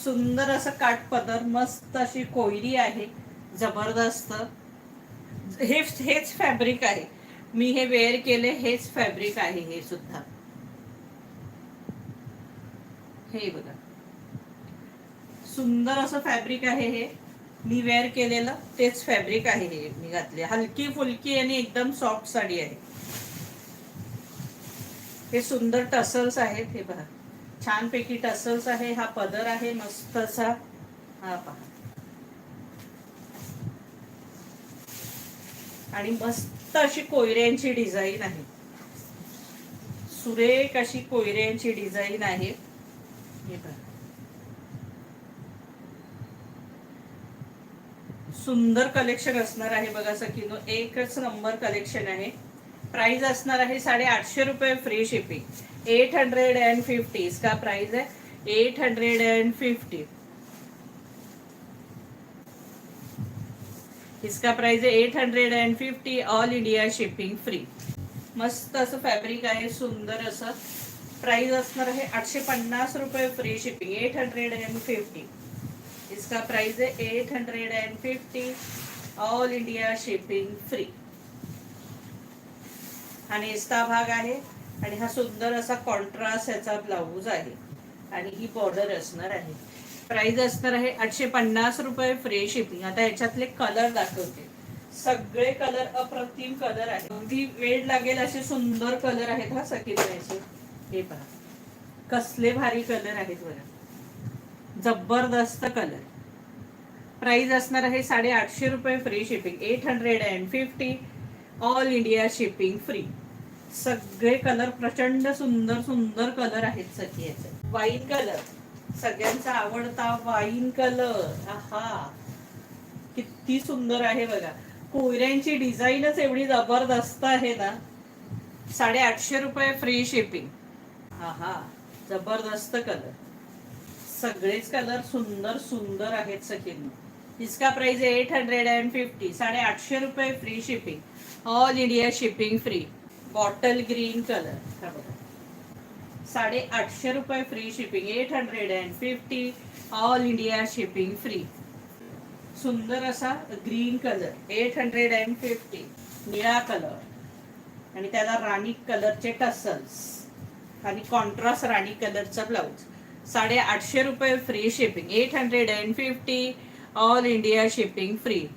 सुंदर असं काठपदर, मस्त अशी कोयरी आहे, जबरदस्त. हेच फॅब्रिक आहे, मी हे वेअर केले, हेच फॅब्रिक आहे हे सुद्धा. हे बघा, सुंदर असं फॅब्रिक आहे हे, मी वेअर केलेलं तेच फॅब्रिक आहे हे मी घातले. हलकी फुलकी आणि एकदम सॉफ्ट साडी आहे. हे सुंदर टसल्स आहेत, हे पहा, छानपैकी टसल्स आहे. हा पदर आहे मस्त असा, हा पहा, आणि मस्त अशी कोयऱ्यांची डिझाईन आहे, सुरेख अशी कोयऱ्यांची डिझाईन आहे. हे पहा, सुंदर कलेक्शन असणार आहे बघा सखीनो, एकच नंबर कलेक्शन आहे. प्राइस असणार आहे 850 रुपये, फ्री शिपिंग. 850 इसका प्राइस है, 850. इसका प्राइस है 850, ऑल इंडिया शिपिंग फ्री. मस्त असं फॅब्रिक आहे, सुंदर असं. प्राइस असणार आहे 850 रुपये, फ्री शिपिंग. 850, इसका प्राइस है 850, ऑल इंडिया शिपिंग फ्री. आणि इसका भाग आहे, आणि हा सुंदर असा कॉन्ट्रास्ट याचा ब्लाऊज आहे, आणि ही बॉर्डर असणार आहे. प्राइस असणार आहे 850 रुपये, फ्री शिपिंग. आता याच्यातले कलर दाखवते, सगळे कलर अप्रतिम कलर आहेत, अगदी वेळ लागेल असे सुंदर कलर आहेत हा सखीचे. हे पहा, कसले भारी कलर आहेत बघा, जबरदस्त कलर. प्राइस असणार आहे 850 रुपये, free shipping. 850, all India shipping free. सगळे कलर प्रचंड सुंदर सुंदर कलर आहेत सखी याचे. वाईन कलर, सगळ्यांचा आवडता वाईन कलर. आहा, किती सुंदर आहे बघा, कोयऱ्यांची डिझाईनच एवढी जबरदस्त आहे ना. 850 रुपये, फ्री शिपिंग. आहा, जबरदस्त कलर, सगळेच कलर सुंदर सुंदर आहेत सखींनो. इसका प्राइस है 850, 850 रुपये, free shipping. All India shipping free. Bottle green colour, 850 रुपये, free shipping. 850, all India shipping free. सुंदर असा ग्रीन कलर, 850. निळा कलर, आणि त्याला राणी कलरचे टसल्स, आणि कॉन्ट्रास्ट राणी कलरचा ब्लाऊज. 850 रुपये, free shipping. 850, all India shipping free.